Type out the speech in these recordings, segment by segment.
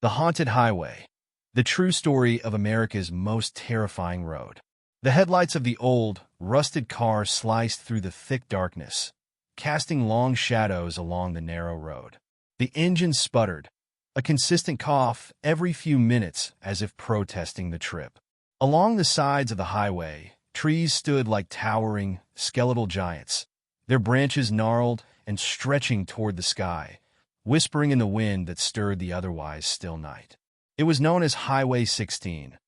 The Haunted Highway, the true story of America's most terrifying road. The headlights of the old, rusted car sliced through the thick darkness, casting long shadows along the narrow road. The engine sputtered, a consistent cough every few minutes as if protesting the trip. Along the sides of the highway, trees stood like towering, skeletal giants, their branches gnarled and stretching toward the sky, whispering in the wind that stirred the otherwise still night. It was known as Highway 16,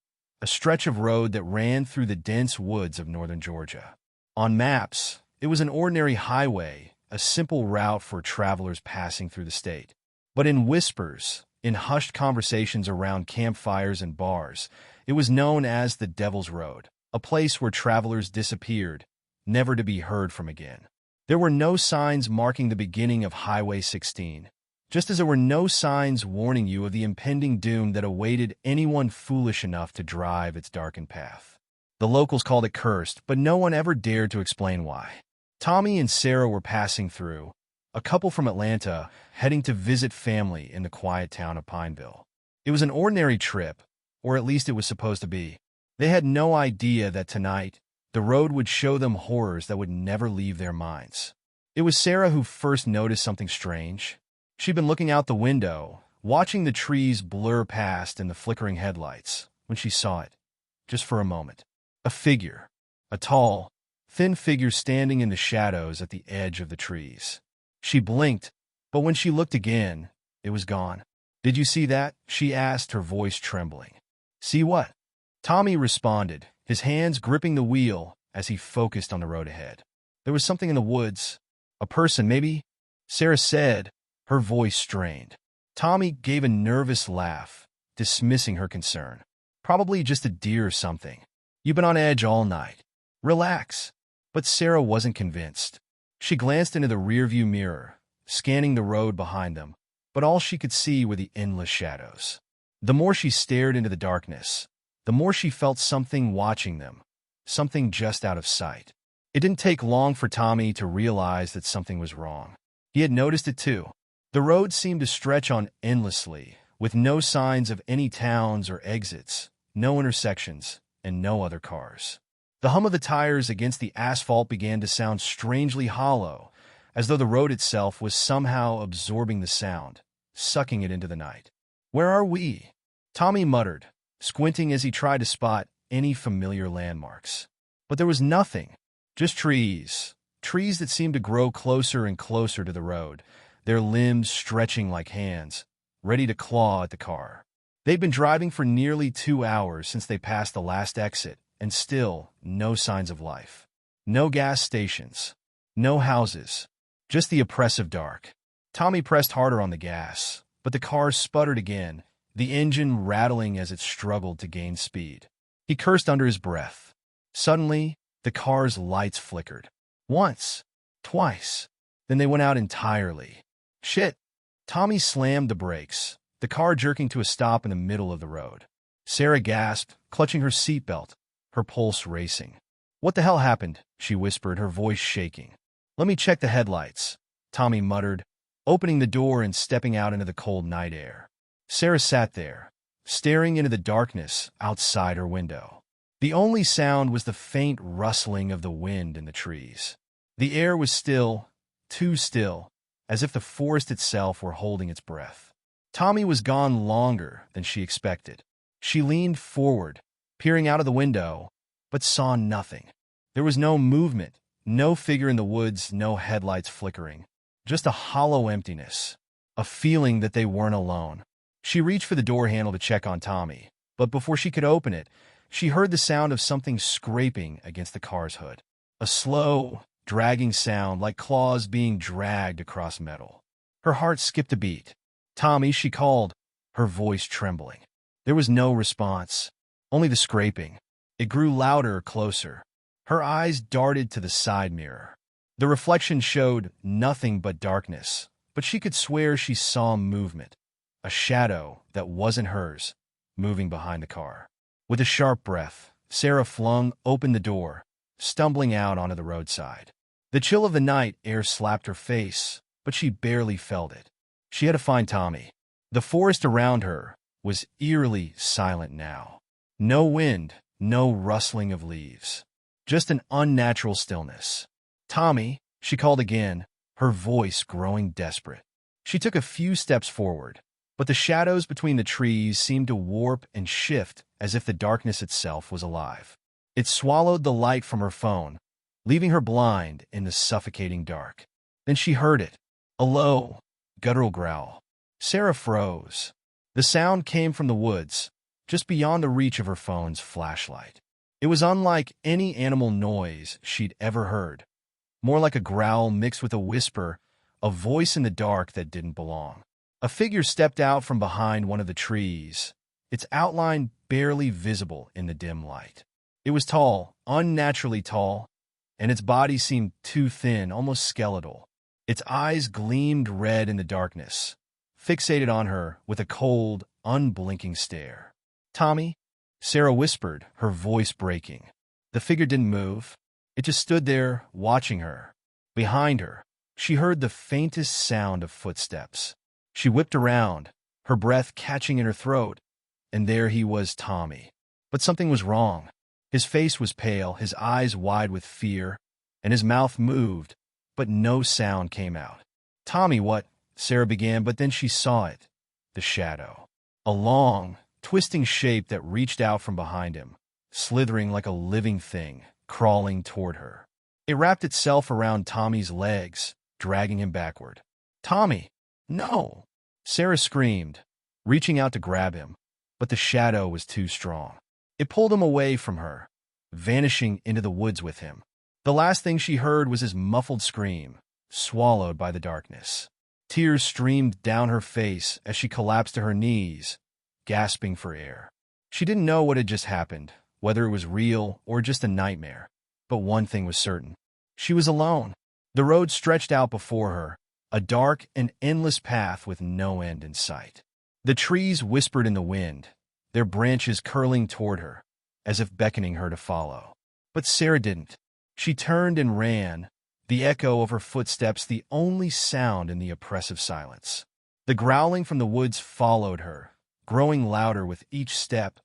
a stretch of road that ran through the dense woods of northern Georgia. On maps, it was an ordinary highway, a simple route for travelers passing through the state. But in whispers, in hushed conversations around campfires and bars, it was known as the Devil's Road, a place where travelers disappeared, never to be heard from again. There were no signs marking the beginning of Highway 16, just as there were no signs warning you of the impending doom that awaited anyone foolish enough to drive its darkened path. The locals called it cursed, but no one ever dared to explain why. Tommy and Sarah were passing through, a couple from Atlanta heading to visit family in the quiet town of Pineville. It was an ordinary trip, or at least it was supposed to be. They had no idea that tonight, the road would show them horrors that would never leave their minds. It was Sarah who first noticed something strange. She'd been looking out the window, watching the trees blur past in the flickering headlights, when she saw it, just for a moment. A figure, a tall, thin figure standing in the shadows at the edge of the trees. She blinked, but when she looked again, it was gone. "Did you see that?" she asked, her voice trembling. "See what?" Tommy responded, his hands gripping the wheel as he focused on the road ahead. "There was something in the woods. A person, maybe?" Sarah said, her voice strained. Tommy gave a nervous laugh, dismissing her concern. "Probably just a deer or something. You've been on edge all night. Relax." But Sarah wasn't convinced. She glanced into the rearview mirror, scanning the road behind them, but all she could see were the endless shadows. The more she stared into the darkness, the more she felt something watching them, something just out of sight. It didn't take long for Tommy to realize that something was wrong. He had noticed it too. The road seemed to stretch on endlessly, with no signs of any towns or exits, no intersections, and no other cars. The hum of the tires against the asphalt began to sound strangely hollow, as though the road itself was somehow absorbing the sound, sucking it into the night. "Where are we?" Tommy muttered, squinting as he tried to spot any familiar landmarks. But there was nothing, just trees that seemed to grow closer and closer to the road, their limbs stretching like hands, ready to claw at the car. They'd been driving for nearly 2 hours since they passed the last exit, and still no signs of life. No gas stations, no houses, just the oppressive dark. Tommy pressed harder on the gas, but the car sputtered again, the engine rattling as it struggled to gain speed. He cursed under his breath. Suddenly, the car's lights flickered. Once, twice, then they went out entirely. "Shit!" Tommy slammed the brakes, the car jerking to a stop in the middle of the road. Sarah gasped, clutching her seatbelt, her pulse racing. "What the hell happened?" she whispered, her voice shaking. "Let me check the headlights," Tommy muttered, opening the door and stepping out into the cold night air. Sarah sat there, staring into the darkness outside her window. The only sound was the faint rustling of the wind in the trees. The air was still, too still, as if the forest itself were holding its breath. Tommy was gone longer than she expected. She leaned forward, peering out of the window, but saw nothing. There was no movement, no figure in the woods, no headlights flickering. Just a hollow emptiness, a feeling that they weren't alone. She reached for the door handle to check on Tommy, but before she could open it, she heard the sound of something scraping against the car's hood. A slow, dragging sound like claws being dragged across metal. Her heart skipped a beat. "Tommy," she called, her voice trembling. There was no response, only the scraping. It grew louder, closer. Her eyes darted to the side mirror. The reflection showed nothing but darkness, but she could swear she saw movement, a shadow that wasn't hers, moving behind the car. With a sharp breath, Sarah flung open the door, stumbling out onto the roadside. The chill of the night air slapped her face, but she barely felt it. She had to find Tommy. The forest around her, was eerily silent now. No wind, no rustling of leaves. Just an unnatural stillness. "Tommy," she called again, her voice growing desperate. She took a few steps forward, but the shadows between the trees seemed to warp and shift as if the darkness itself was alive. It swallowed the light from her phone, leaving her blind in the suffocating dark. Then she heard it, a low, guttural growl. Sarah froze. The sound came from the woods, just beyond the reach of her phone's flashlight. It was unlike any animal noise she'd ever heard, more like a growl mixed with a whisper, a voice in the dark that didn't belong. A figure stepped out from behind one of the trees, its outline barely visible in the dim light. It was tall, unnaturally tall, and its body seemed too thin, almost skeletal. Its eyes gleamed red in the darkness, fixated on her with a cold, unblinking stare. "Tommy?" Sarah whispered, her voice breaking. The figure didn't move. It just stood there, watching her. Behind her, she heard the faintest sound of footsteps. She whipped around, her breath catching in her throat, and there he was, Tommy. But something was wrong. His face was pale, his eyes wide with fear, and his mouth moved, but no sound came out. "Tommy, what?" Sarah began, but then she saw it. The shadow. A long, twisting shape that reached out from behind him, slithering like a living thing, crawling toward her. It wrapped itself around Tommy's legs, dragging him backward. "Tommy! No!" Sarah screamed, reaching out to grab him, but the shadow was too strong. It pulled him away from her, vanishing into the woods with him. The last thing she heard was his muffled scream, swallowed by the darkness. Tears streamed down her face as she collapsed to her knees, gasping for air. She didn't know what had just happened, whether it was real or just a nightmare. But one thing was certain. She was alone. The road stretched out before her, a dark and endless path with no end in sight. The trees whispered in the wind, their branches curling toward her, as if beckoning her to follow. But Sarah didn't. She turned and ran, the echo of her footsteps the only sound in the oppressive silence. The growling from the woods followed her, growing louder with each step,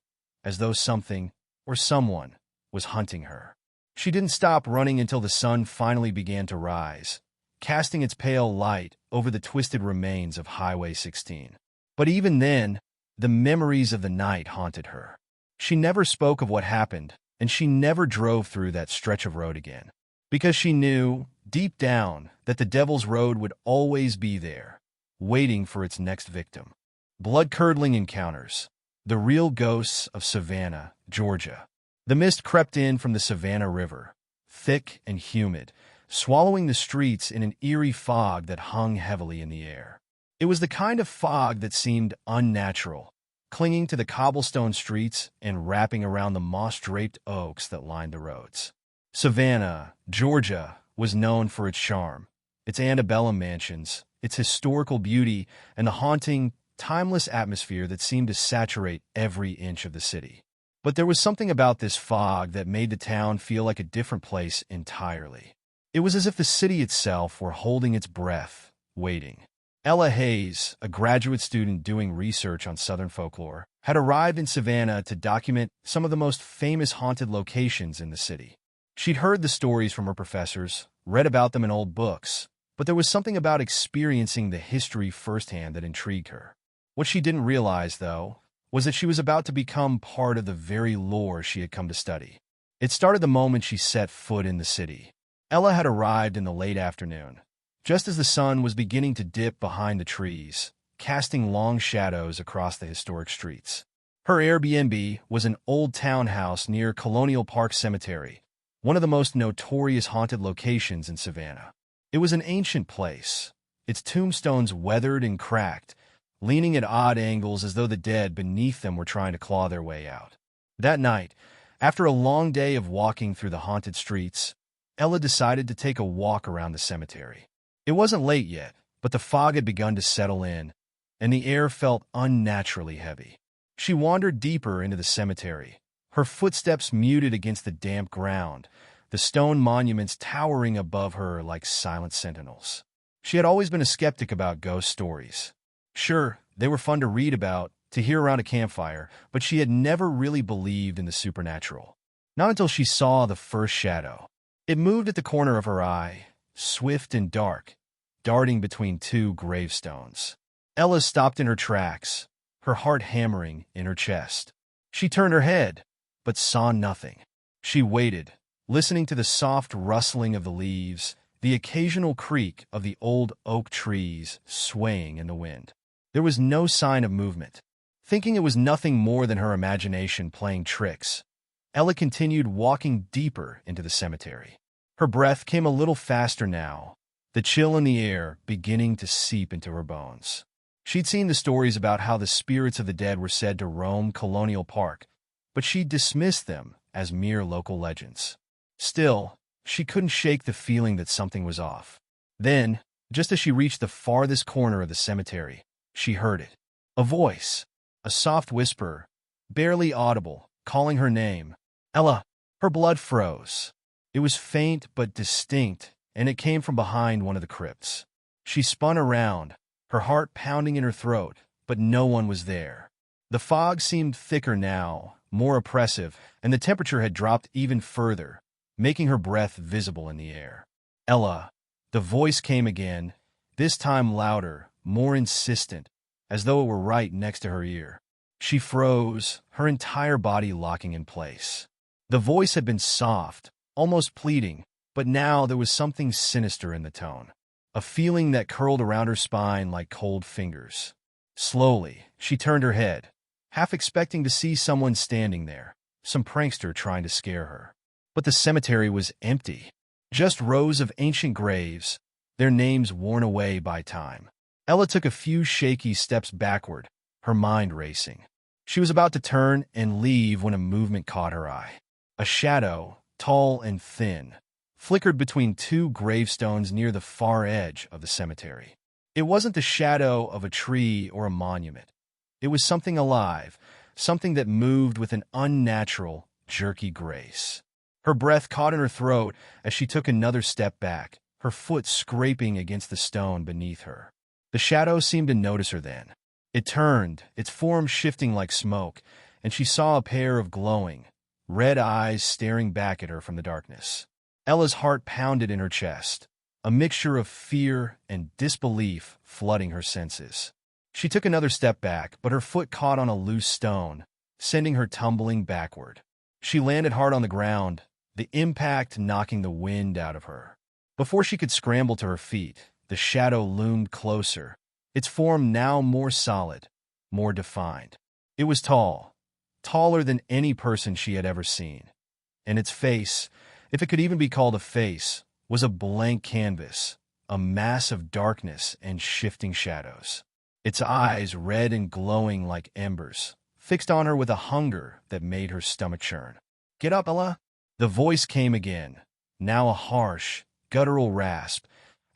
as though something or someone was hunting her. She didn't stop running until the sun finally began to rise, casting its pale light over the twisted remains of Highway 16. But even then, the memories of the night haunted her. She never spoke of what happened, and she never drove through that stretch of road again, because she knew, deep down, that the Devil's Road would always be there, waiting for its next victim. Blood-curdling encounters. The real ghosts of Savannah, Georgia. The mist crept in from the Savannah River, thick and humid, swallowing the streets in an eerie fog that hung heavily in the air. It was the kind of fog that seemed unnatural, clinging to the cobblestone streets and wrapping around the moss-draped oaks that lined the roads. Savannah, Georgia, was known for its charm, its antebellum mansions, its historical beauty, and the haunting, timeless atmosphere that seemed to saturate every inch of the city. But there was something about this fog that made the town feel like a different place entirely. It was as if the city itself were holding its breath, waiting. Ella Hayes, a graduate student doing research on Southern folklore, had arrived in Savannah to document some of the most famous haunted locations in the city. She'd heard the stories from her professors, read about them in old books, but there was something about experiencing the history firsthand that intrigued her. What she didn't realize, though, was that she was about to become part of the very lore she had come to study. It started the moment she set foot in the city. Ella had arrived in the late afternoon, just as the sun was beginning to dip behind the trees, casting long shadows across the historic streets. Her Airbnb was an old townhouse near Colonial Park Cemetery, one of the most notorious haunted locations in Savannah. It was an ancient place, its tombstones weathered and cracked, leaning at odd angles as though the dead beneath them were trying to claw their way out. That night, after a long day of walking through the haunted streets, Ella decided to take a walk around the cemetery. It wasn't late yet, but the fog had begun to settle in, and the air felt unnaturally heavy. She wandered deeper into the cemetery, her footsteps muted against the damp ground, the stone monuments towering above her like silent sentinels. She had always been a skeptic about ghost stories. Sure, they were fun to read about, to hear around a campfire, but she had never really believed in the supernatural. Not until she saw the first shadow. It moved at the corner of her eye, swift and dark, darting between two gravestones. Ella stopped in her tracks, her heart hammering in her chest. She turned her head, but saw nothing. She waited, listening to the soft rustling of the leaves, the occasional creak of the old oak trees swaying in the wind. There was no sign of movement. Thinking it was nothing more than her imagination playing tricks, Ella continued walking deeper into the cemetery. Her breath came a little faster now, the chill in the air beginning to seep into her bones. She'd seen the stories about how the spirits of the dead were said to roam Colonial Park, but she dismissed them as mere local legends. Still, she couldn't shake the feeling that something was off. Then, just as she reached the farthest corner of the cemetery, she heard it. A voice, a soft whisper, barely audible, calling her name. Ella! Her blood froze. It was faint but distinct, and it came from behind one of the crypts. She spun around, her heart pounding in her throat, but no one was there. The fog seemed thicker now, more oppressive, and the temperature had dropped even further, making her breath visible in the air. Ella! The voice came again, this time louder, more insistent, as though it were right next to her ear. She froze, her entire body locking in place. The voice had been soft, almost pleading, but now there was something sinister in the tone. A feeling that curled around her spine like cold fingers. Slowly, she turned her head, half expecting to see someone standing there, some prankster trying to scare her. But the cemetery was empty. Just rows of ancient graves, their names worn away by time. Ella took a few shaky steps backward, her mind racing. She was about to turn and leave when a movement caught her eye. A shadow, tall and thin, flickered between two gravestones near the far edge of the cemetery. It wasn't the shadow of a tree or a monument. It was something alive, something that moved with an unnatural, jerky grace. Her breath caught in her throat as she took another step back, her foot scraping against the stone beneath her. The shadow seemed to notice her then. It turned, its form shifting like smoke, and she saw a pair of glowing, red eyes staring back at her from the darkness. Ella's heart pounded in her chest, a mixture of fear and disbelief flooding her senses. She took another step back, but her foot caught on a loose stone, sending her tumbling backward. She landed hard on the ground, the impact knocking the wind out of her. Before she could scramble to her feet, the shadow loomed closer, its form now more solid, more defined. It was tall, taller than any person she had ever seen, and its face, if it could even be called a face, was a blank canvas, a mass of darkness and shifting shadows. Its eyes, red and glowing like embers, fixed on her with a hunger that made her stomach churn. "Get up, Ella!" The voice came again, now a harsh, guttural rasp,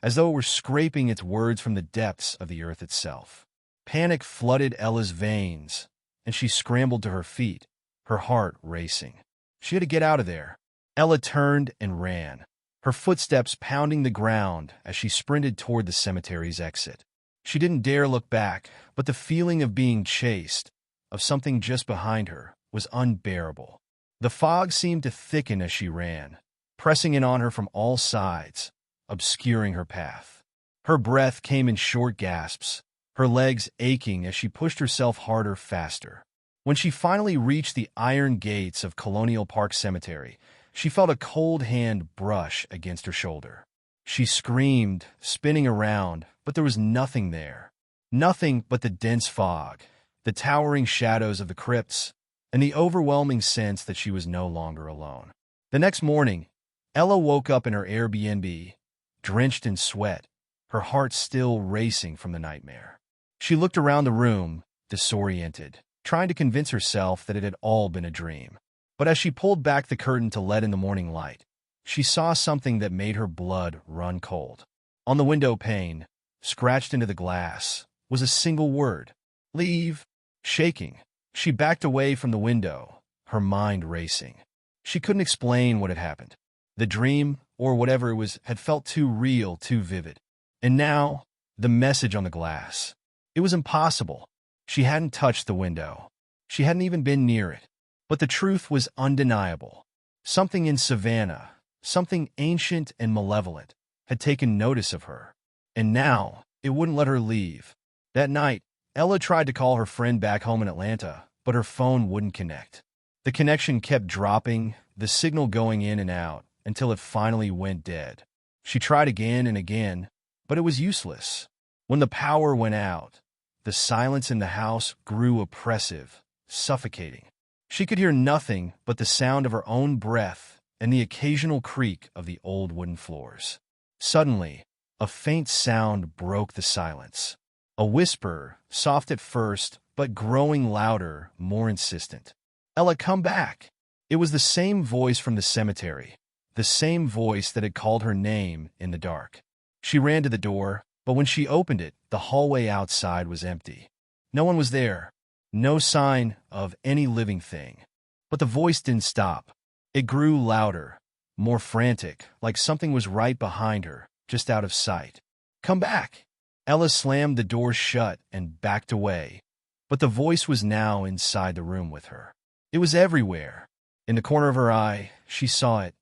as though it were scraping its words from the depths of the earth itself. Panic flooded Ella's veins, and she scrambled to her feet, her heart racing. She had to get out of there. Ella turned and ran, her footsteps pounding the ground as she sprinted toward the cemetery's exit. She didn't dare look back, but the feeling of being chased, of something just behind her, was unbearable. The fog seemed to thicken as she ran, pressing in on her from all sides, obscuring her path. Her breath came in short gasps, her legs aching as she pushed herself harder, faster. When she finally reached the iron gates of Colonial Park Cemetery, she felt a cold hand brush against her shoulder. She screamed, spinning around, but there was nothing there. Nothing but the dense fog, the towering shadows of the crypts, and the overwhelming sense that she was no longer alone. The next morning, Ella woke up in her Airbnb, drenched in sweat, her heart still racing from the nightmare. She looked around the room, disoriented, trying to convince herself that it had all been a dream. But as she pulled back the curtain to let in the morning light, she saw something that made her blood run cold. On the window pane, scratched into the glass, was a single word: "Leave." Shaking, she backed away from the window, her mind racing. She couldn't explain what had happened. The dream, or whatever it was, had felt too real, too vivid. And now, the message on the glass. It was impossible. She hadn't touched the window. She hadn't even been near it. But the truth was undeniable. Something in Savannah, something ancient and malevolent, had taken notice of her. And now, it wouldn't let her leave. That night, Ella tried to call her friend back home in Atlanta, but her phone wouldn't connect. The connection kept dropping, the signal going in and out, until it finally went dead. She tried again and again, but it was useless. When the power went out, the silence in the house grew oppressive, suffocating. She could hear nothing but the sound of her own breath and the occasional creak of the old wooden floors. Suddenly, a faint sound broke the silence. A whisper, soft at first, but growing louder, more insistent. "Ella, come back!" It was the same voice from the cemetery, the same voice that had called her name in the dark. She ran to the door, but when she opened it, the hallway outside was empty. No one was there. No sign of any living thing. But the voice didn't stop. It grew louder, more frantic, like something was right behind her, just out of sight. "Come back!" Ella slammed the door shut and backed away. But the voice was now inside the room with her. It was everywhere. In the corner of her eye, she saw it,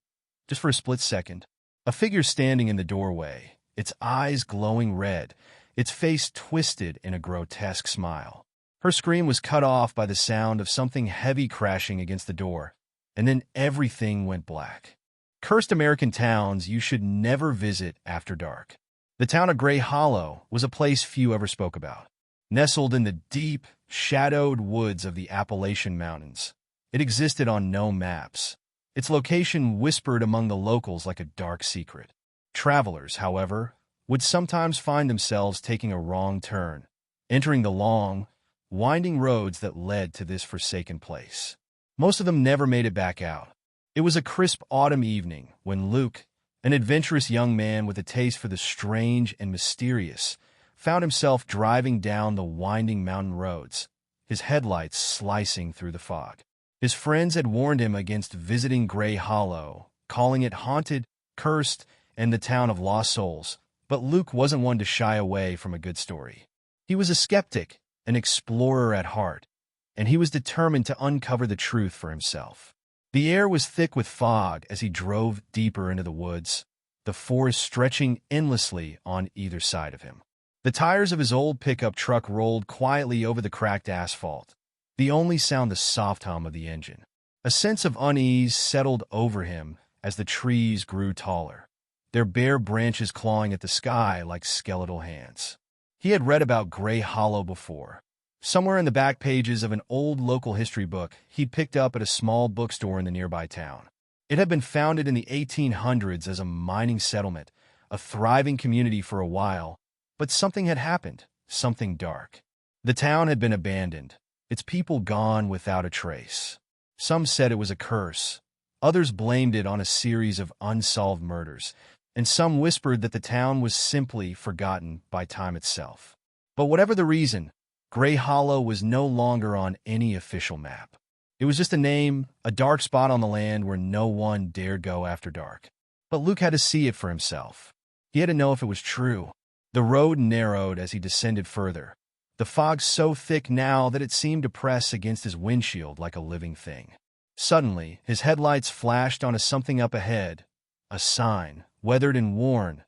just for a split second. A figure standing in the doorway, its eyes glowing red, its face twisted in a grotesque smile. Her scream was cut off by the sound of something heavy crashing against the door, and then everything went black. Cursed American towns you should never visit after dark. The town of Gray Hollow was a place few ever spoke about. Nestled in the deep, shadowed woods of the Appalachian Mountains, it existed on no maps. Its location whispered among the locals like a dark secret. Travelers, however, would sometimes find themselves taking a wrong turn, entering the long, winding roads that led to this forsaken place. Most of them never made it back out. It was a crisp autumn evening when Luke, an adventurous young man with a taste for the strange and mysterious, found himself driving down the winding mountain roads, his headlights slicing through the fog. His friends had warned him against visiting Gray Hollow, calling it haunted, cursed, and the town of lost souls, but Luke wasn't one to shy away from a good story. He was a skeptic, an explorer at heart, and he was determined to uncover the truth for himself. The air was thick with fog as he drove deeper into the woods, the forest stretching endlessly on either side of him. The tires of his old pickup truck rolled quietly over the cracked asphalt, the only sound the soft hum of the engine. A sense of unease settled over him as the trees grew taller, their bare branches clawing at the sky like skeletal hands. He had read about Gray Hollow before. Somewhere in the back pages of an old local history book he'd picked up at a small bookstore in the nearby town. It had been founded in the 1800s as a mining settlement, a thriving community for a while, but something had happened, something dark. The town had been abandoned, its people gone without a trace. Some said it was a curse, others blamed it on a series of unsolved murders, and some whispered that the town was simply forgotten by time itself. But whatever the reason, Gray Hollow was no longer on any official map. It was just a name, a dark spot on the land where no one dared go after dark. But Luke had to see it for himself. He had to know if it was true. The road narrowed as he descended further, the fog so thick now that it seemed to press against his windshield like a living thing. Suddenly, his headlights flashed onto something up ahead, a sign, weathered and worn,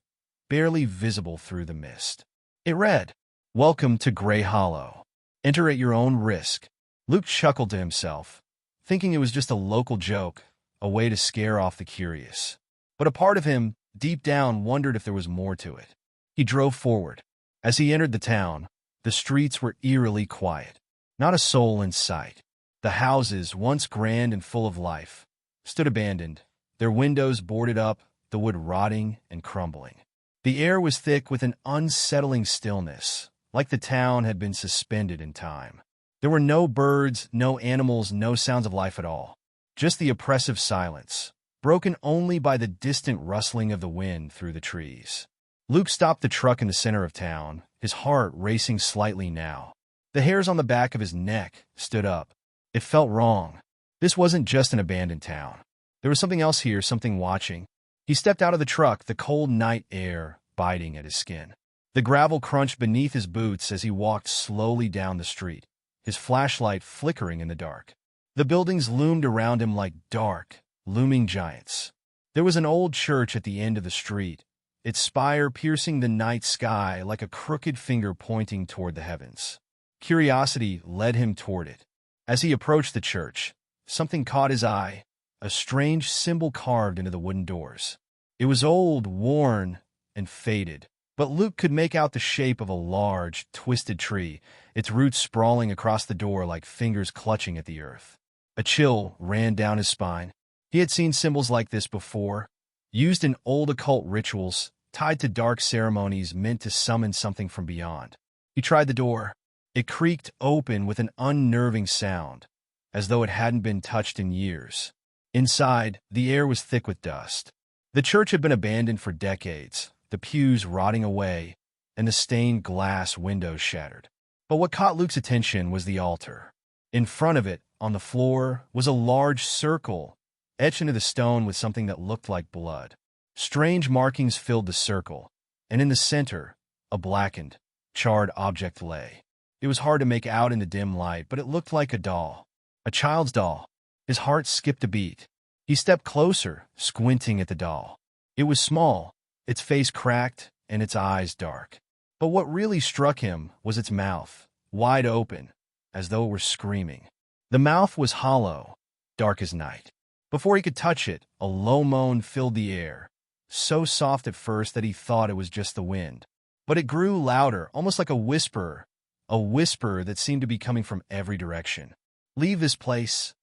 barely visible through the mist. It read, "Welcome to Gray Hollow. Enter at your own risk." Luke chuckled to himself, thinking it was just a local joke, a way to scare off the curious. But a part of him, deep down, wondered if there was more to it. He drove forward. As he entered the town, the streets were eerily quiet. Not a soul in sight. The houses, once grand and full of life, stood abandoned, their windows boarded up, the wood rotting and crumbling. The air was thick with an unsettling stillness, like the town had been suspended in time. There were no birds, no animals, no sounds of life at all. Just the oppressive silence, broken only by the distant rustling of the wind through the trees. Luke stopped the truck in the center of town, his heart racing slightly now. The hairs on the back of his neck stood up. It felt wrong. This wasn't just an abandoned town. There was something else here, something watching. He stepped out of the truck, the cold night air biting at his skin. The gravel crunched beneath his boots as he walked slowly down the street. his flashlight flickering in the dark. The buildings loomed around him like dark, looming giants. There was an old church at the end of the street, its spire piercing the night sky like a crooked finger pointing toward the heavens. Curiosity led him toward it. As he approached the church, something caught his eye, a strange symbol carved into the wooden doors. It was old, worn, and faded, but Luke could make out the shape of a large, twisted tree, its roots sprawling across the door like fingers clutching at the earth. A chill ran down his spine. He had seen symbols like this before, used in old occult rituals, tied to dark ceremonies meant to summon something from beyond. He tried the door. It creaked open with an unnerving sound, as though it hadn't been touched in years. Inside, the air was thick with dust. The church had been abandoned for decades, the pews rotting away, and the stained glass windows shattered. But what caught Luke's attention was the altar. In front of it, on the floor, was a large circle, etched into the stone with something that looked like blood. Strange markings filled the circle, and in the center, a blackened, charred object lay. It was hard to make out in the dim light, but it looked like a doll. A child's doll. His heart skipped a beat. He stepped closer, squinting at the doll. It was small, its face cracked, and its eyes dark. But what really struck him was its mouth, wide open, as though it were screaming. The mouth was hollow, dark as night. Before he could touch it, a low moan filled the air, so soft at first that he thought it was just the wind. But it grew louder, almost like a whisper that seemed to be coming from every direction. "Leave this place.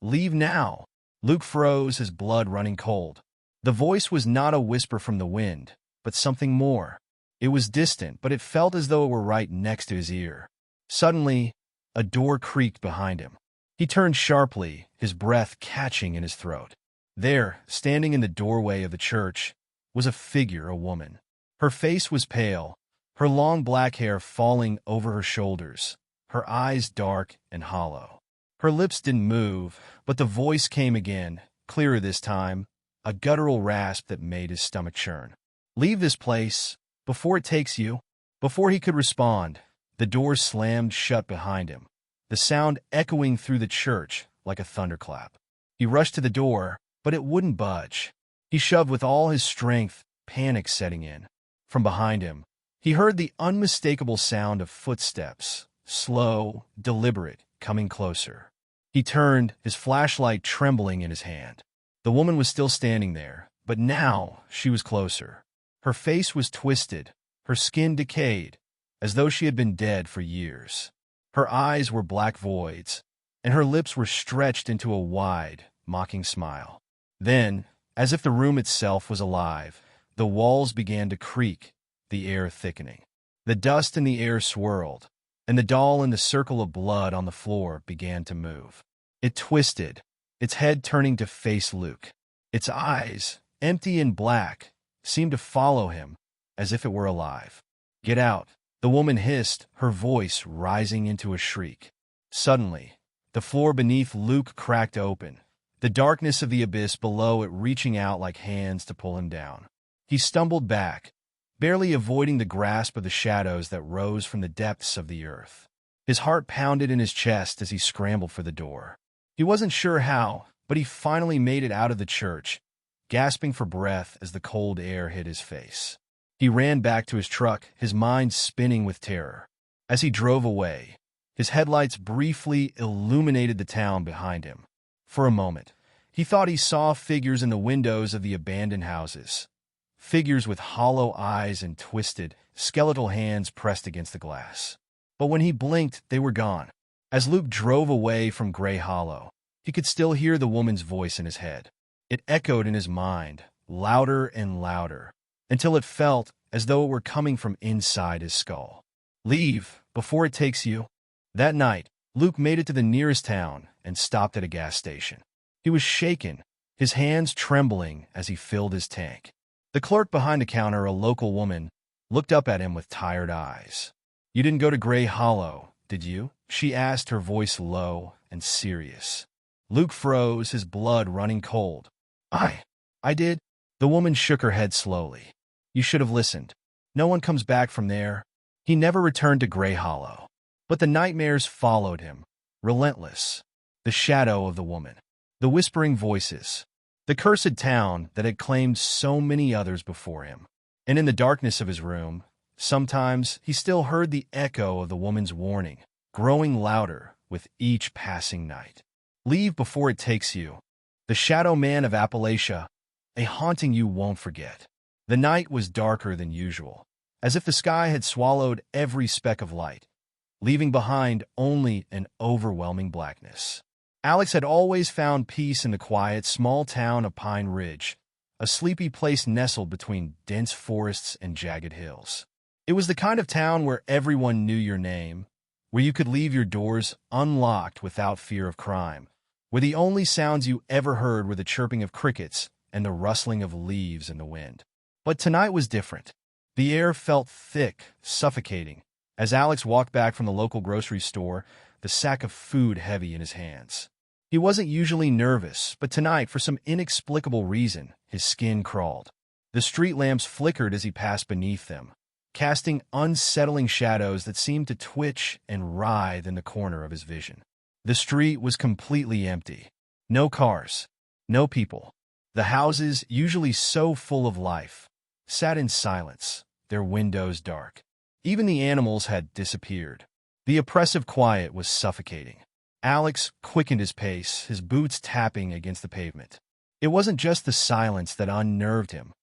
Leave now." Luke froze, his blood running cold. The voice was not a whisper from the wind, but something more. It was distant, but it felt as though it were right next to his ear. Suddenly, a door creaked behind him. He turned sharply, his breath catching in his throat. There, standing in the doorway of the church, was a figure, a woman. Her face was pale, her long black hair falling over her shoulders, her eyes dark and hollow. Her lips didn't move, but the voice came again, clearer this time, a guttural rasp that made his stomach churn. "Leave this place, before it takes you." Before he could respond, the door slammed shut behind him, the sound echoing through the church like a thunderclap. He rushed to the door, but it wouldn't budge. He shoved with all his strength, panic setting in. From behind him, he heard the unmistakable sound of footsteps, slow, deliberate, coming closer. He turned, his flashlight trembling in his hand. The woman was still standing there, but now she was closer. Her face was twisted, her skin decayed, as though she had been dead for years. Her eyes were black voids, and her lips were stretched into a wide, mocking smile. Then, as if the room itself was alive, the walls began to creak, the air thickening. The dust in the air swirled, and the doll in the circle of blood on the floor began to move. It twisted, its head turning to face Luke. Its eyes, empty and black, seemed to follow him, as if it were alive. "Get out," the woman hissed, her voice rising into a shriek. Suddenly, the floor beneath Luke cracked open, the darkness of the abyss below it reaching out like hands to pull him down. He stumbled back, barely avoiding the grasp of the shadows that rose from the depths of the earth. His heart pounded in his chest as he scrambled for the door. He wasn't sure how, but he finally made it out of the church, gasping for breath as the cold air hit his face. He ran back to his truck, his mind spinning with terror. As he drove away, his headlights briefly illuminated the town behind him. For a moment, he thought he saw figures in the windows of the abandoned houses. Figures with hollow eyes and twisted, skeletal hands pressed against the glass. But when he blinked, they were gone. As Luke drove away from Gray Hollow, he could still hear the woman's voice in his head. It echoed in his mind, louder and louder, until it felt as though it were coming from inside his skull. "Leave, before it takes you." That night, Luke made it to the nearest town and stopped at a gas station. He was shaken, his hands trembling as he filled his tank. The clerk behind the counter, a local woman, looked up at him with tired eyes. "You didn't go to Gray Hollow, did you?" she asked, her voice low and serious. Luke froze, his blood running cold. I did." The woman shook her head slowly. "You should have listened. No one comes back from there." He never returned to Gray Hollow. But the nightmares followed him, relentless. The shadow of the woman, the whispering voices, the cursed town that had claimed so many others before him. And in the darkness of his room, sometimes he still heard the echo of the woman's warning, growing louder with each passing night. Leave before it takes you. The Shadow Man of Appalachia, a haunting you won't forget. The night was darker than usual, as if the sky had swallowed every speck of light, leaving behind only an overwhelming blackness. Alex had always found peace in the quiet, small town of Pine Ridge, a sleepy place nestled between dense forests and jagged hills. It was the kind of town where everyone knew your name, where you could leave your doors unlocked without fear of crime, where the only sounds you ever heard were the chirping of crickets and the rustling of leaves in the wind. But tonight was different. The air felt thick, suffocating, as Alex walked back from the local grocery store, the sack of food heavy in his hands. He wasn't usually nervous, but tonight, for some inexplicable reason, his skin crawled. The street lamps flickered as he passed beneath them, casting unsettling shadows that seemed to twitch and writhe in the corner of his vision. The street was completely empty. No cars, no people. The houses, usually so full of life, sat in silence, their windows dark. Even the animals had disappeared. The oppressive quiet was suffocating. Alex quickened his pace, his boots tapping against the pavement. It wasn't just the silence that unnerved him.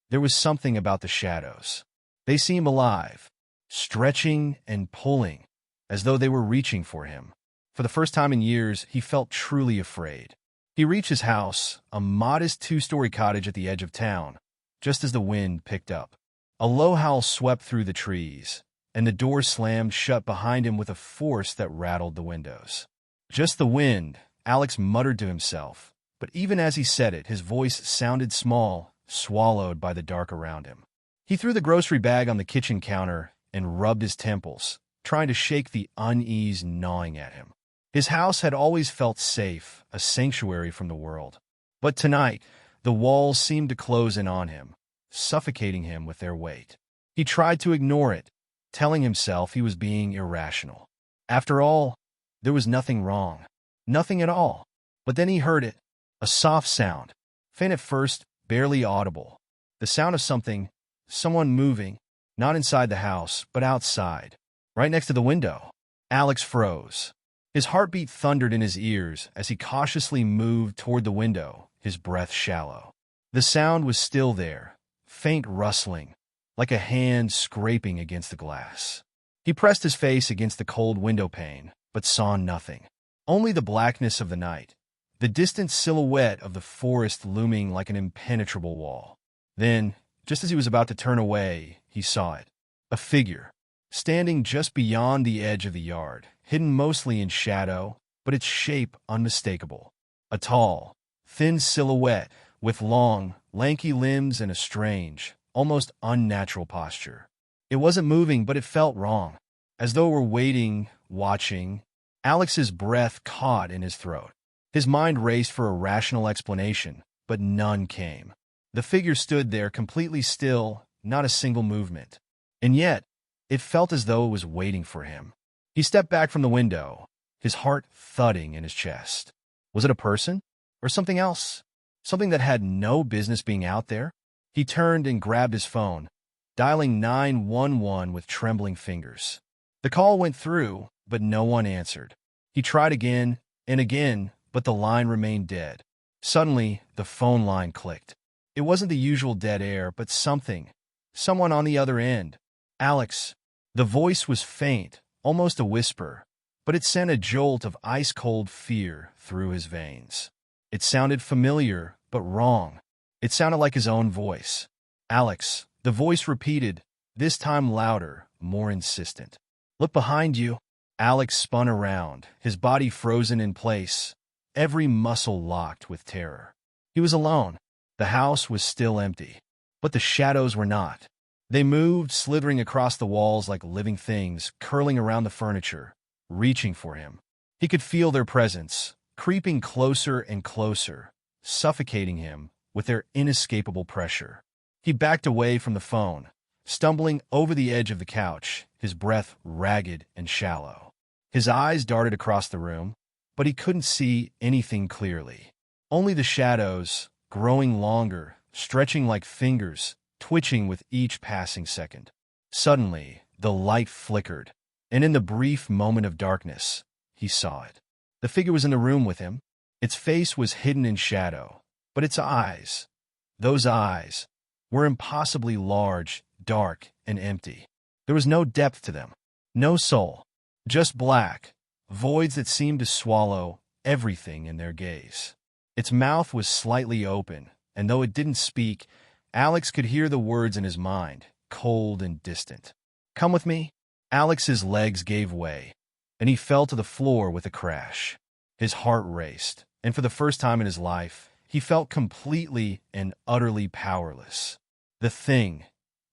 There was something about the shadows. They seemed alive, stretching and pulling, as though they were reaching for him. For the first time in years, he felt truly afraid. He reached his house, a modest two-story cottage at the edge of town, just as the wind picked up. A low howl swept through the trees, and the door slammed shut behind him with a force that rattled the windows. "Just the wind," Alex muttered to himself, but even as he said it, his voice sounded small, swallowed by the dark around him. He threw the grocery bag on the kitchen counter and rubbed his temples, trying to shake the unease gnawing at him. His house had always felt safe, a sanctuary from the world. But tonight, the walls seemed to close in on him, suffocating him with their weight. He tried to ignore it, telling himself he was being irrational. After all, there was nothing wrong. Nothing at all. But then he heard it, a soft sound, faint at first, barely audible. The sound of someone moving, not inside the house, but outside, right next to the window. Alex froze. His heartbeat thundered in his ears as he cautiously moved toward the window, his breath shallow. The sound was still there, faint rustling, like a hand scraping against the glass. He pressed his face against the cold window pane, but saw nothing. Only the blackness of the night, the distant silhouette of the forest looming like an impenetrable wall. Then, just as he was about to turn away, he saw it. A figure, standing just beyond the edge of the yard, hidden mostly in shadow, but its shape unmistakable. A tall, thin silhouette with long, lanky limbs and a strange, almost unnatural posture. It wasn't moving, but it felt wrong, as though it were waiting, watching. Alex's breath caught in his throat. His mind raced for a rational explanation, but none came. The figure stood there completely still, not a single movement. And yet, it felt as though it was waiting for him. He stepped back from the window, his heart thudding in his chest. Was it a person? Or something else? Something that had no business being out there? He turned and grabbed his phone, dialing 911 with trembling fingers. The call went through, but no one answered. He tried again and again, but the line remained dead. Suddenly, the phone line clicked. It wasn't the usual dead air, but someone on the other end. "Alex." The voice was faint, almost a whisper, but it sent a jolt of ice-cold fear through his veins. It sounded familiar, but wrong. It sounded like his own voice. "Alex," the voice repeated, this time louder, more insistent. "Look behind you." Alex spun around, his body frozen in place, every muscle locked with terror. He was alone. The house was still empty. But the shadows were not. They moved, slithering across the walls like living things, curling around the furniture, reaching for him. He could feel their presence, creeping closer and closer, suffocating him with their inescapable pressure. He backed away from the phone, stumbling over the edge of the couch, his breath ragged and shallow. His eyes darted across the room, but he couldn't see anything clearly. Only the shadows, growing longer, stretching like fingers, twitching with each passing second. Suddenly, the light flickered, and in the brief moment of darkness, he saw it. The figure was in the room with him. Its face was hidden in shadow, but its eyes, those eyes, were impossibly large, dark, and empty. There was no depth to them, no soul, just black, voids that seemed to swallow everything in their gaze. Its mouth was slightly open, and though it didn't speak, Alex could hear the words in his mind, cold and distant. "Come with me." Alex's legs gave way, and he fell to the floor with a crash. His heart raced, and for the first time in his life, he felt completely and utterly powerless. The thing,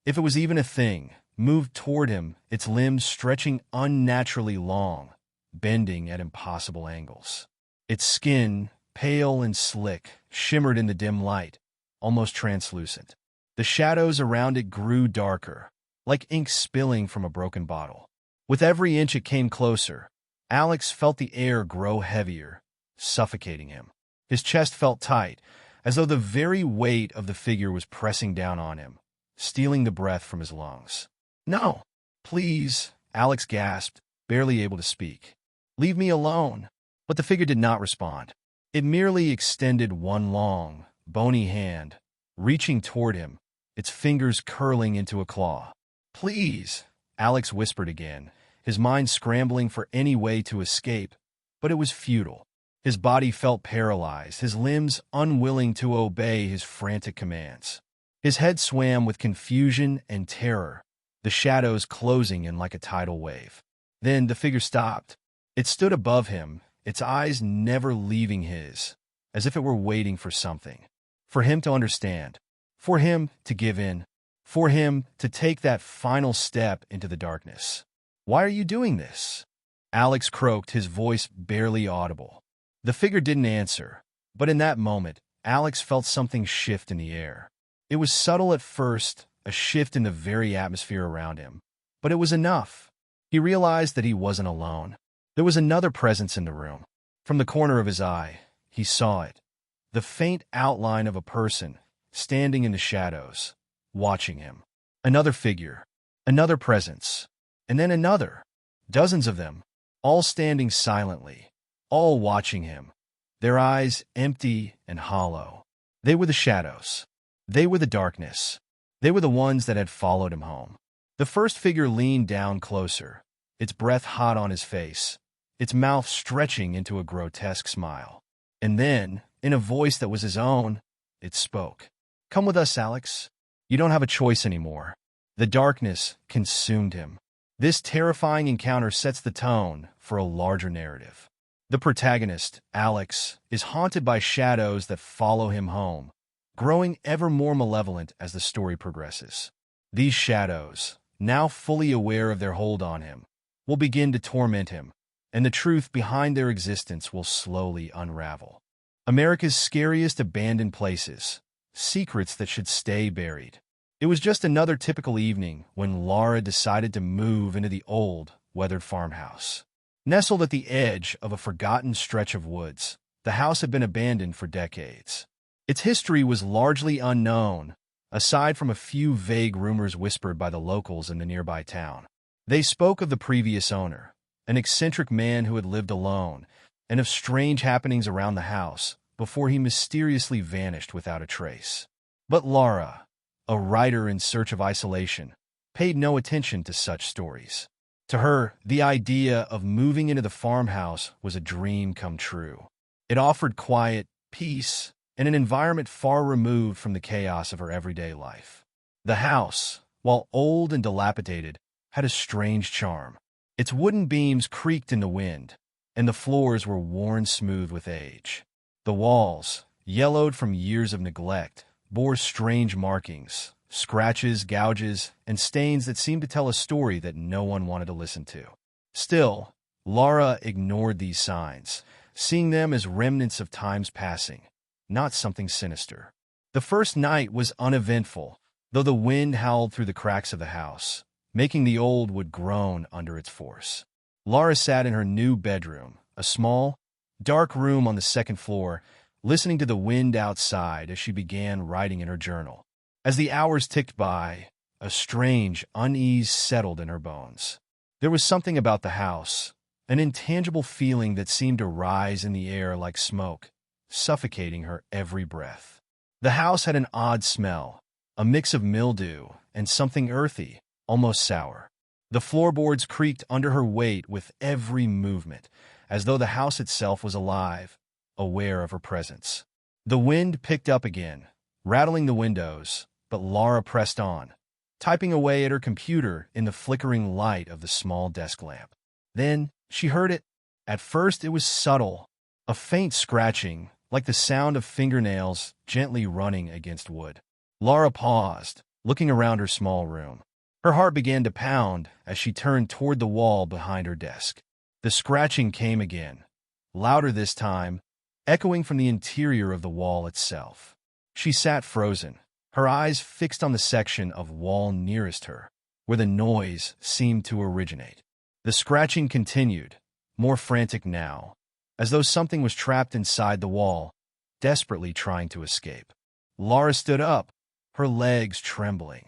if it was even a thing, moved toward him, its limbs stretching unnaturally long, bending at impossible angles. Its skin, pale and slick, shimmered in the dim light, almost translucent. The shadows around it grew darker, like ink spilling from a broken bottle. With every inch it came closer, Alex felt the air grow heavier, suffocating him. His chest felt tight, as though the very weight of the figure was pressing down on him, stealing the breath from his lungs. "No, please," Alex gasped, barely able to speak. "Leave me alone." But the figure did not respond. It merely extended one long, bony hand, reaching toward him, its fingers curling into a claw. "Please," Alex whispered again, his mind scrambling for any way to escape, but it was futile. His body felt paralyzed, his limbs unwilling to obey his frantic commands. His head swam with confusion and terror, the shadows closing in like a tidal wave. Then the figure stopped. It stood above him, its eyes never leaving his, as if it were waiting for something. For him to understand, for him to give in, for him to take that final step into the darkness. "Why are you doing this?" Alex croaked, his voice barely audible. The figure didn't answer, but in that moment, Alex felt something shift in the air. It was subtle at first, a shift in the very atmosphere around him, but it was enough. He realized that he wasn't alone. There was another presence in the room. From the corner of his eye, he saw it, the faint outline of a person standing in the shadows, watching him. Another figure, another presence, and then another. Dozens of them, all standing silently, all watching him, their eyes empty and hollow. They were the shadows. They were the darkness. They were the ones that had followed him home. The first figure leaned down closer, its breath hot on his face, its mouth stretching into a grotesque smile. And then, in a voice that was his own, it spoke. "Come with us, Alex. You don't have a choice anymore." The darkness consumed him. This terrifying encounter sets the tone for a larger narrative. The protagonist, Alex, is haunted by shadows that follow him home, growing ever more malevolent as the story progresses. These shadows, now fully aware of their hold on him, will begin to torment him, and the truth behind their existence will slowly unravel. America's scariest abandoned places, secrets that should stay buried. It was just another typical evening when Laura decided to move into the old, weathered farmhouse. Nestled at the edge of a forgotten stretch of woods, the house had been abandoned for decades. Its history was largely unknown, aside from a few vague rumors whispered by the locals in the nearby town. They spoke of the previous owner, an eccentric man who had lived alone, and of strange happenings around the house before he mysteriously vanished without a trace. But Laura, a writer in search of isolation, paid no attention to such stories. To her, the idea of moving into the farmhouse was a dream come true. It offered quiet, peace, and an environment far removed from the chaos of her everyday life. The house, while old and dilapidated, had a strange charm. Its wooden beams creaked in the wind, and the floors were worn smooth with age. The walls, yellowed from years of neglect, bore strange markings, scratches, gouges, and stains that seemed to tell a story that no one wanted to listen to. Still, Laura ignored these signs, seeing them as remnants of times passing, not something sinister. The first night was uneventful, though the wind howled through the cracks of the house, making the old wood groan under its force. Laura sat in her new bedroom, a small, dark room on the second floor, listening to the wind outside as she began writing in her journal. As the hours ticked by, a strange unease settled in her bones. There was something about the house, an intangible feeling that seemed to rise in the air like smoke, suffocating her every breath. The house had an odd smell, a mix of mildew and something earthy, almost sour. The floorboards creaked under her weight with every movement, as though the house itself was alive, aware of her presence. The wind picked up again, rattling the windows, but Laura pressed on, typing away at her computer in the flickering light of the small desk lamp. Then she heard it. At first it was subtle, a faint scratching, like the sound of fingernails gently running against wood. Laura paused, looking around her small room. Her heart began to pound as she turned toward the wall behind her desk. The scratching came again, louder this time, echoing from the interior of the wall itself. She sat frozen, her eyes fixed on the section of wall nearest her, where the noise seemed to originate. The scratching continued, more frantic now, as though something was trapped inside the wall, desperately trying to escape. Laura stood up, her legs trembling.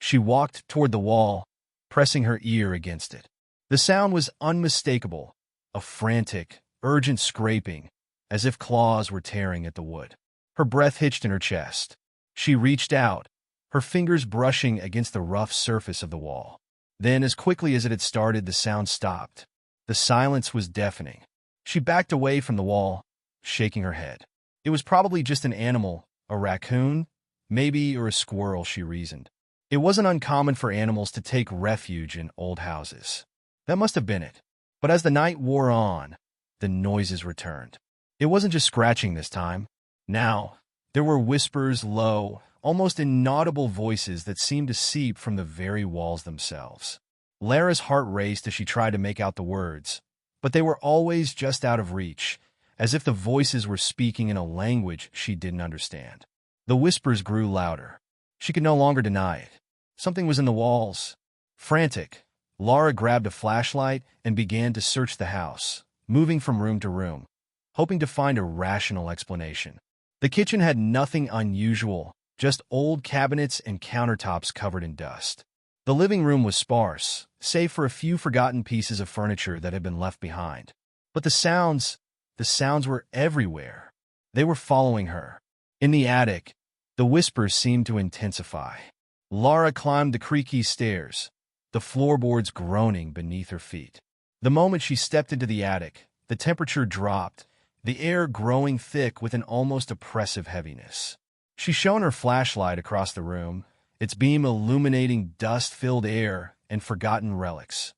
She walked toward the wall, pressing her ear against it. The sound was unmistakable, a frantic, urgent scraping, as if claws were tearing at the wood. Her breath hitched in her chest. She reached out, her fingers brushing against the rough surface of the wall. Then, as quickly as it had started, the sound stopped. The silence was deafening. She backed away from the wall, shaking her head. It was probably just an animal, a raccoon, maybe, or a squirrel, she reasoned. It wasn't uncommon for animals to take refuge in old houses. That must have been it. But as the night wore on, the noises returned. It wasn't just scratching this time. Now, there were whispers, low, almost inaudible voices that seemed to seep from the very walls themselves. Lara's heart raced as she tried to make out the words, but they were always just out of reach, as if the voices were speaking in a language she didn't understand. The whispers grew louder. She could no longer deny it. Something was in the walls. Frantic, Lara grabbed a flashlight and began to search the house, moving from room to room, hoping to find a rational explanation. The kitchen had nothing unusual, just old cabinets and countertops covered in dust. The living room was sparse, save for a few forgotten pieces of furniture that had been left behind. But the sounds were everywhere. They were following her. In the attic, the whispers seemed to intensify. Lara climbed the creaky stairs, the floorboards groaning beneath her feet. The moment she stepped into the attic, the temperature dropped, the air growing thick with an almost oppressive heaviness. She shone her flashlight across the room, its beam illuminating dust-filled air and forgotten relics,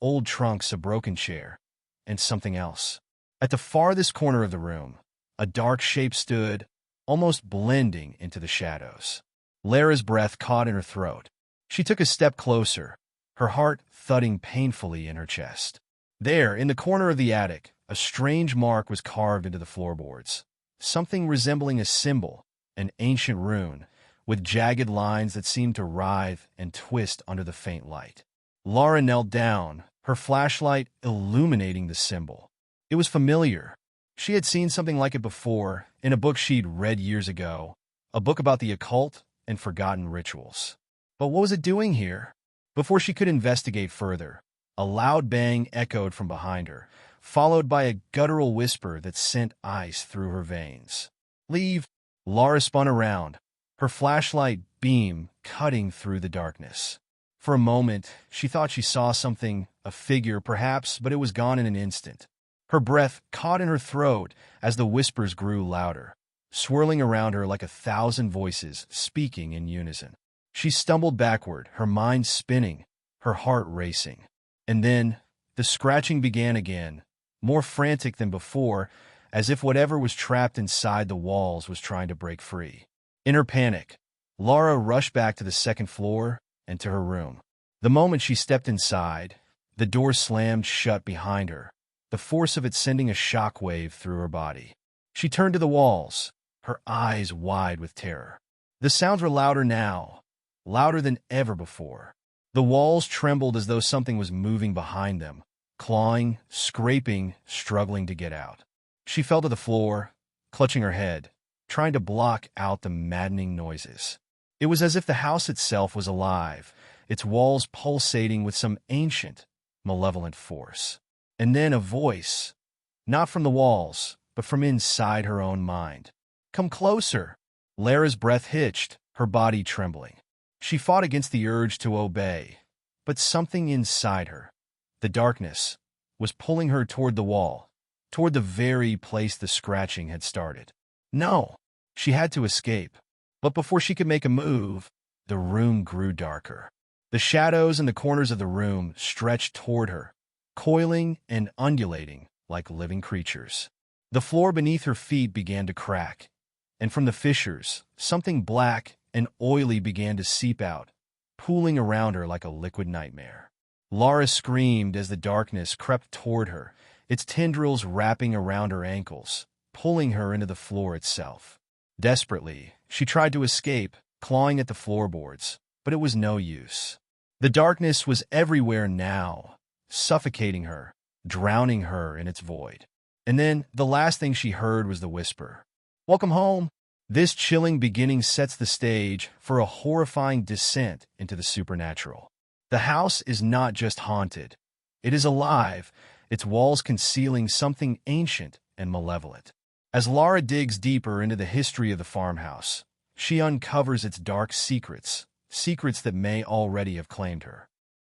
old trunks, a broken chair, and something else. At the farthest corner of the room, a dark shape stood, almost blending into the shadows. Lara's breath caught in her throat. She took a step closer, her heart thudding painfully in her chest. There, in the corner of the attic, a strange mark was carved into the floorboards, something resembling a symbol, an ancient rune, with jagged lines that seemed to writhe and twist under the faint light. Lara knelt down, her flashlight illuminating the symbol. It was familiar. She had seen something like it before, in a book she'd read years ago, a book about the occult and forgotten rituals. But what was it doing here? Before she could investigate further, a loud bang echoed from behind her, followed by a guttural whisper that sent ice through her veins. "Leave!" Lara spun around, her flashlight beam cutting through the darkness. For a moment, she thought she saw something, a figure perhaps, but it was gone in an instant. Her breath caught in her throat as the whispers grew louder, swirling around her like 1,000 voices speaking in unison. She stumbled backward, her mind spinning, her heart racing. And then, the scratching began again, more frantic than before, as if whatever was trapped inside the walls was trying to break free. In her panic, Lara rushed back to the second floor and to her room. The moment she stepped inside, the door slammed shut behind her, the force of it sending a shockwave through her body. She turned to the walls, her eyes wide with terror. The sounds were louder now, louder than ever before. The walls trembled as though something was moving behind them, clawing, scraping, struggling to get out. She fell to the floor, clutching her head, trying to block out the maddening noises. It was as if the house itself was alive, its walls pulsating with some ancient, malevolent force. And then a voice, not from the walls, but from inside her own mind. "Come closer." Lara's breath hitched, her body trembling. She fought against the urge to obey, but something inside her, the darkness, was pulling her toward the wall, toward the very place the scratching had started. No, she had to escape. But before she could make a move, the room grew darker. The shadows in the corners of the room stretched toward her, coiling and undulating like living creatures. The floor beneath her feet began to crack, and from the fissures, something black and oily began to seep out, pooling around her like a liquid nightmare. Lara screamed as the darkness crept toward her, its tendrils wrapping around her ankles, pulling her into the floor itself. Desperately, she tried to escape, clawing at the floorboards, but it was no use. The darkness was everywhere now, suffocating her, drowning her in its void. And then, the last thing she heard was the whisper, "Welcome home." This chilling beginning sets the stage for a horrifying descent into the supernatural. The house is not just haunted. It is alive, its walls concealing something ancient and malevolent. As Lara digs deeper into the history of the farmhouse, she uncovers its dark secrets, secrets that may already have claimed her.